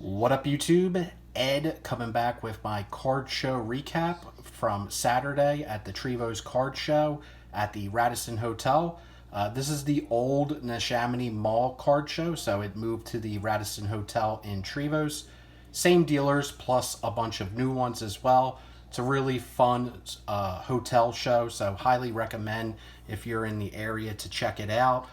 What up, YouTube? Ed coming back with my card show recap from Saturday at the Trevose Card Show at the Radisson Hotel. This is the old Neshaminy Mall card show, so it moved to the Radisson Hotel in Trevose. Same dealers plus a bunch of new ones as well. It's a really fun hotel show, so highly recommend if you're in the area to check it out.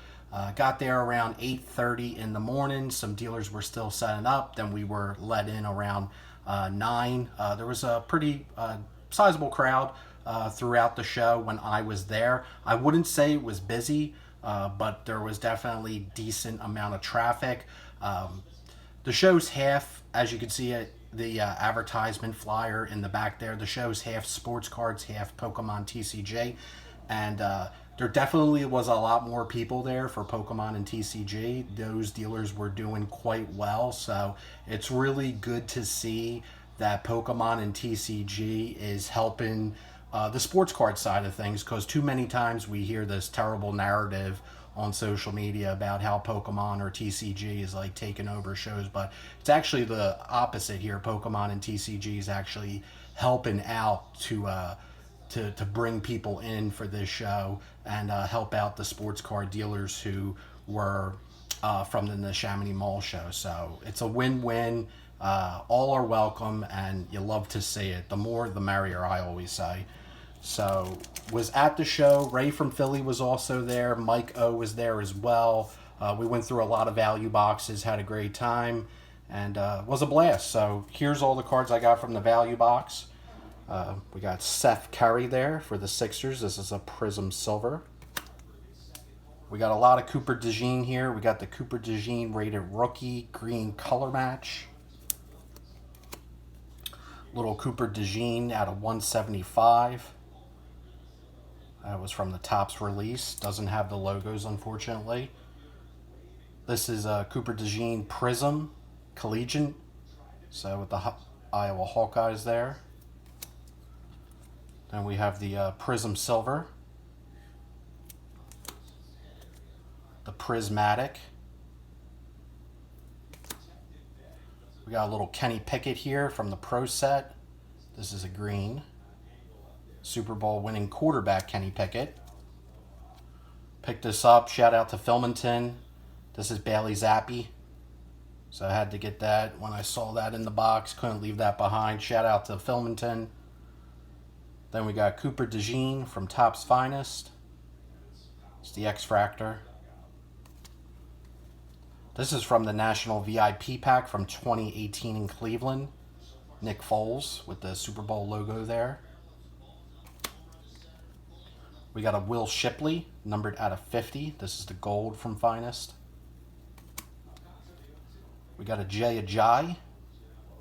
Got there around 8:30 in the morning. Some dealers were still setting up. Then we were let in around 9. There was a pretty sizable crowd throughout the show when I was there. I wouldn't say it was busy, but there was definitely decent amount of traffic. The show's half, as you can see it, the advertisement flyer in the back there. The show's half sports cards, half Pokemon TCG, and there definitely was a lot more people there for Pokemon and TCG. Those dealers were doing quite well, so it's really good to see that Pokemon and TCG is helping the sports card side of things, because too many times we hear this terrible narrative on social media about how Pokemon or TCG is like taking over shows, but it's actually the opposite here. Pokemon and TCG is actually helping out to bring people in for this show and help out the sports card dealers who were from the Neshaminy Mall show. So it's a win-win. All are welcome, and you love to see it. The more, the merrier, I always say. So was at the show. Ray from Philly was also there. Mike O was there as well. We went through a lot of value boxes, had a great time, and was a blast. So here's all the cards I got from the value box. We got Seth Curry there for the Sixers. This is a Prism Silver. We got a lot of Cooper DeJean here. We got the Cooper DeJean rated rookie green color match. Little Cooper DeJean out of 175. That was from the Topps release. Doesn't have the logos, unfortunately. This is a Cooper DeJean Prism Collegiate. So with the Iowa Hawkeyes there. Then we have the Prism Silver, the Prismatic. We got a little Kenny Pickett here from the Pro Set. This is a green. Super Bowl winning quarterback Kenny Pickett. Picked this up. Shout out to Filmington. This is Bailey Zappi. So I had to get that when I saw that in the box. Couldn't leave that behind. Shout out to Filmington. Then we got Cooper DeJean from Topps Finest. It's the X-Fractor. This is from the National VIP pack from 2018 in Cleveland. Nick Foles with the Super Bowl logo there. We got a Will Shipley, numbered out of 50. This is the gold from Finest. We got a Jay Ajayi,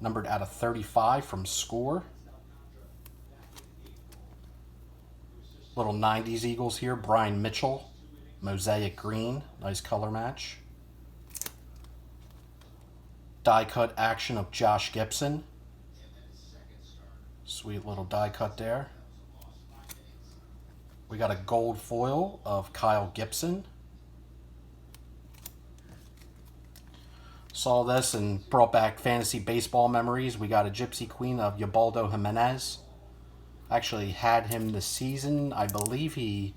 numbered out of 35 from Score. Little 90s Eagles here. Brian Mitchell, Mosaic Green. Nice color match. Die cut action of Josh Gibson. Sweet little die cut there. We got a gold foil of Kyle Gibson. Saw this and brought back fantasy baseball memories. We got a Gypsy Queen of Ubaldo Jimenez. Actually had him this season. I believe he,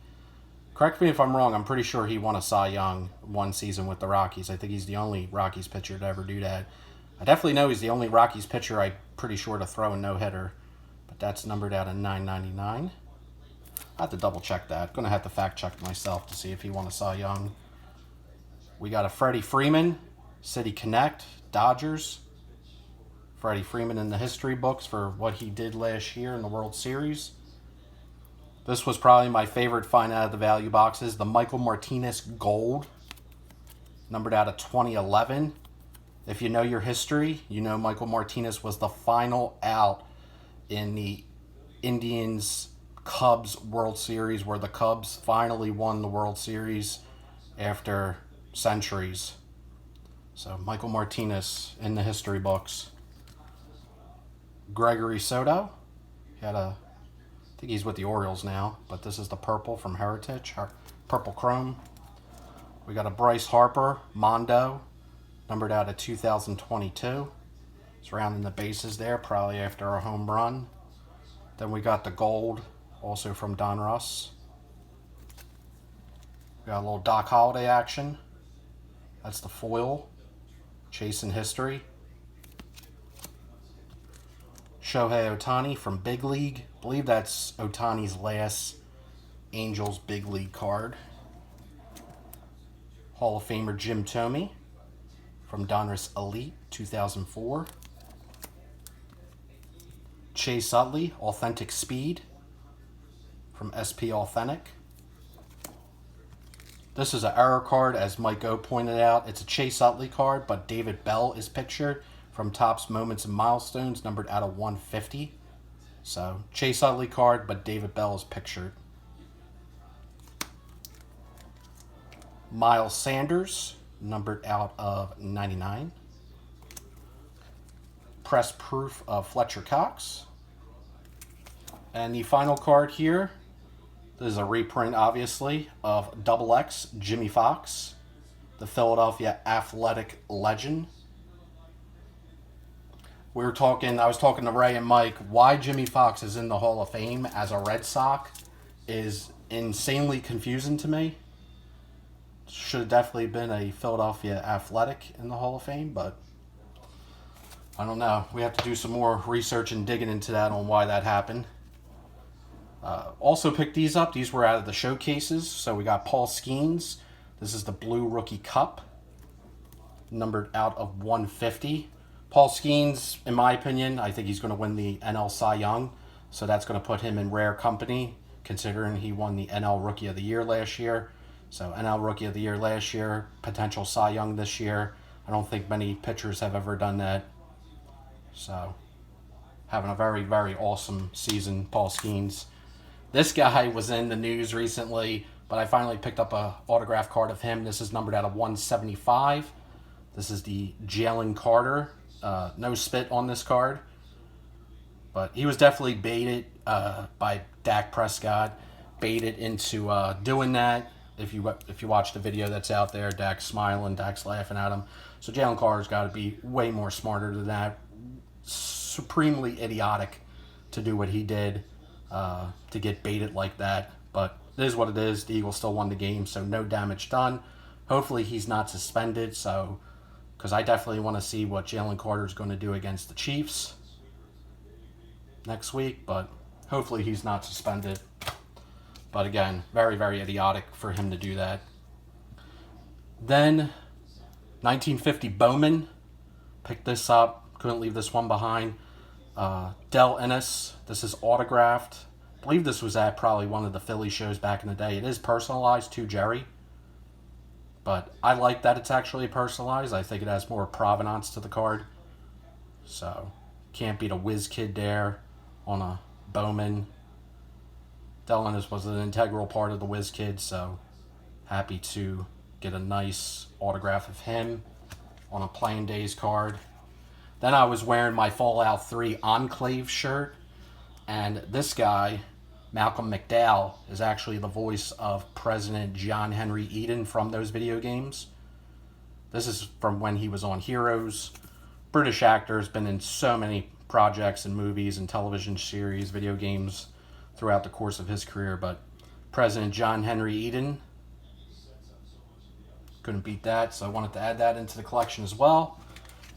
correct me if I'm wrong, I'm pretty sure he won a Cy Young one season with the Rockies. I think he's the only Rockies pitcher to ever do that. I definitely know he's the only Rockies pitcher I'm pretty sure to throw a no-hitter. But that's numbered out of 999. I have to double check that. Gonna have to fact check myself to see if he won a Cy Young. We got a Freddie Freeman, City Connect, Dodgers. Freddie Freeman in the history books for what he did last year in the World Series. This was probably my favorite find out of the value boxes. The Michael Martinez Gold, numbered out of 2011. If you know your history, you know Michael Martinez was the final out in the Indians-Cubs World Series, where the Cubs finally won the World Series after centuries. So Michael Martinez in the history books. Gregory Soto. I think he's with the Orioles now, but this is the purple from Heritage, purple chrome. We got a Bryce Harper, Mondo, numbered out of 2022. Surrounding the bases there, probably after a home run. Then we got the gold, also from Don Russ. We got a little Doc Holliday action. That's the foil. Chasing history. Shohei Ohtani from Big League. I believe that's Ohtani's last Angels Big League card. Hall of Famer Jim Thome from Donruss Elite 2004. Chase Utley, Authentic Speed from SP Authentic. This is an error card, as Mike O pointed out. It's a Chase Utley card, but David Bell is pictured from Topps Moments and Milestones, numbered out of 150. So, Chase Utley card, but David Bell is pictured. Miles Sanders, numbered out of 99. Press proof of Fletcher Cox. And the final card here, this is a reprint, obviously, of Double X Jimmy Fox, the Philadelphia Athletic legend. I was talking to Ray and Mike, why Jimmy Fox is in the Hall of Fame as a Red Sox is insanely confusing to me. Should have definitely been a Philadelphia Athletic in the Hall of Fame, but I don't know. We have to do some more research and digging into that on why that happened. Also picked these up. These were out of the showcases. So we got Paul Skeens. This is the Blue Rookie Cup, numbered out of 150. Paul Skeens, in my opinion, I think he's going to win the NL Cy Young. So that's going to put him in rare company, considering he won the NL Rookie of the Year last year. So NL Rookie of the Year last year, potential Cy Young this year. I don't think many pitchers have ever done that. So having a very, very awesome season, Paul Skeens. This guy was in the news recently, but I finally picked up an autograph card of him. This is numbered out of 175. This is the Jalen Carter. No spit on this card. But he was definitely baited by Dak Prescott. Baited into doing that. If you watch the video that's out there, Dak's smiling, Dak's laughing at him. So Jalen Carter's got to be way more smarter than that. Supremely idiotic to do what he did, to get baited like that. But it is what it is. The Eagles still won the game, so no damage done. Hopefully he's not suspended, so because I definitely want to see what Jalen Carter's going to do against the Chiefs next week, but hopefully he's not suspended. But again, very, very idiotic for him to do that. Then, 1950 Bowman. Picked this up. Couldn't leave this one behind. Del Ennis. This is autographed. I believe this was at probably one of the Philly shows back in the day. It is personalized to Jerry. But I like that it's actually personalized. I think it has more provenance to the card. So, can't beat a whiz kid there on a Bowman. Del Ennis was an integral part of the whiz kid, so happy to get a nice autograph of him on a Playing Days card. Then I was wearing my Fallout 3 Enclave shirt, and this guy, Malcolm McDowell, is actually the voice of President John Henry Eden from those video games. This is from when he was on Heroes. British actor, has been in so many projects and movies and television series, video games throughout the course of his career, but President John Henry Eden, couldn't beat that, so I wanted to add that into the collection as well.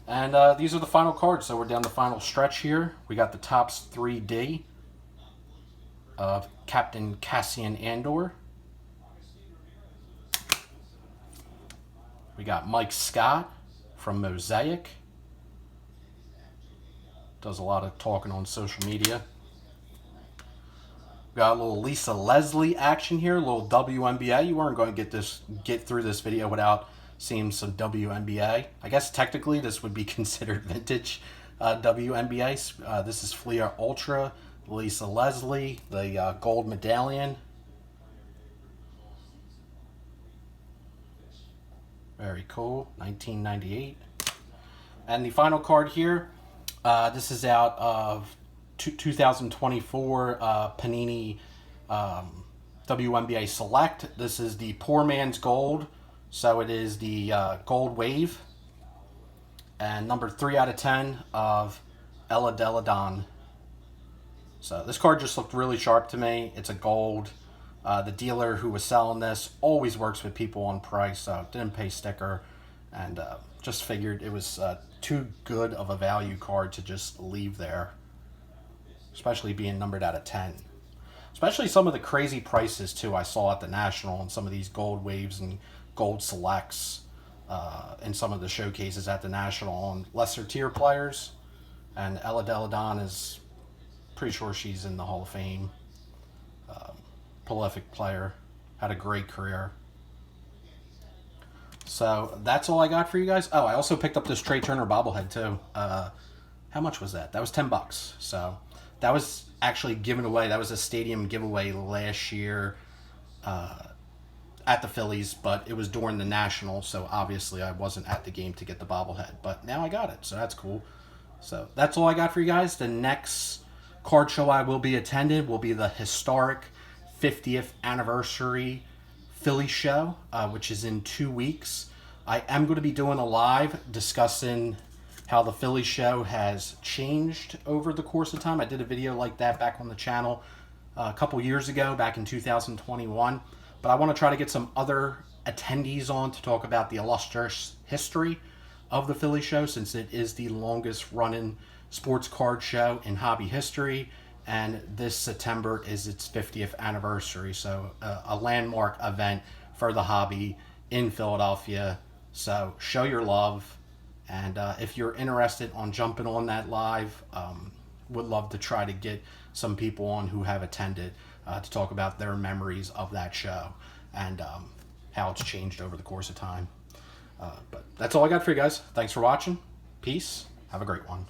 And these are the final cards, so we're down the final stretch here. We got the Topps 3D of Captain Cassian Andor. We got Mike Scott from Mosaic. Does a lot of talking on social media. Got a little Lisa Leslie action here, a little WNBA. You weren't going to get through this video without seeing some WNBA. I guess technically this would be considered vintage WNBA. This is Fleer Ultra, Lisa Leslie, the gold medallion. Very cool, 1998. And the final card here, this is out of 2024 Panini WNBA Select. This is the Poor Man's Gold, so it is the Gold Wave. and number 3 out of 10 of Ella Deladon. So this card just looked really sharp to me. It's a gold. The dealer who was selling this always works with people on price, so didn't pay sticker, and just figured it was too good of a value card to just leave there, especially being numbered out of 10. Especially some of the crazy prices too I saw at the National and some of these gold waves and gold selects in some of the showcases at the National on lesser tier players. And Ella Deladon is pretty sure she's in the Hall of Fame. Prolific player, had a great career. So that's all I got for you guys. Oh, I also picked up this Trey Turner bobblehead too. How much was that? That was $10. So that was actually given away. That was a stadium giveaway last year at the Phillies, but it was during the National, so obviously I wasn't at the game to get the bobblehead. But now I got it, so that's cool. So that's all I got for you guys. The next card show I will be attending will be the historic 50th anniversary Philly show, which is in 2 weeks. I am going to be doing a live discussing how the Philly show has changed over the course of time. I did a video like that back on the channel a couple years ago, back in 2021. But I want to try to get some other attendees on to talk about the illustrious history of the Philly show, since it is the longest running sports card show in hobby history. And this September is its 50th anniversary, so a landmark event for the hobby in Philadelphia. So show your love, and if you're interested on jumping on that live, would love to try to get some people on who have attended to talk about their memories of that show and how it's changed over the course of time. But that's all I got for you guys. Thanks for watching. Peace. Have a great one.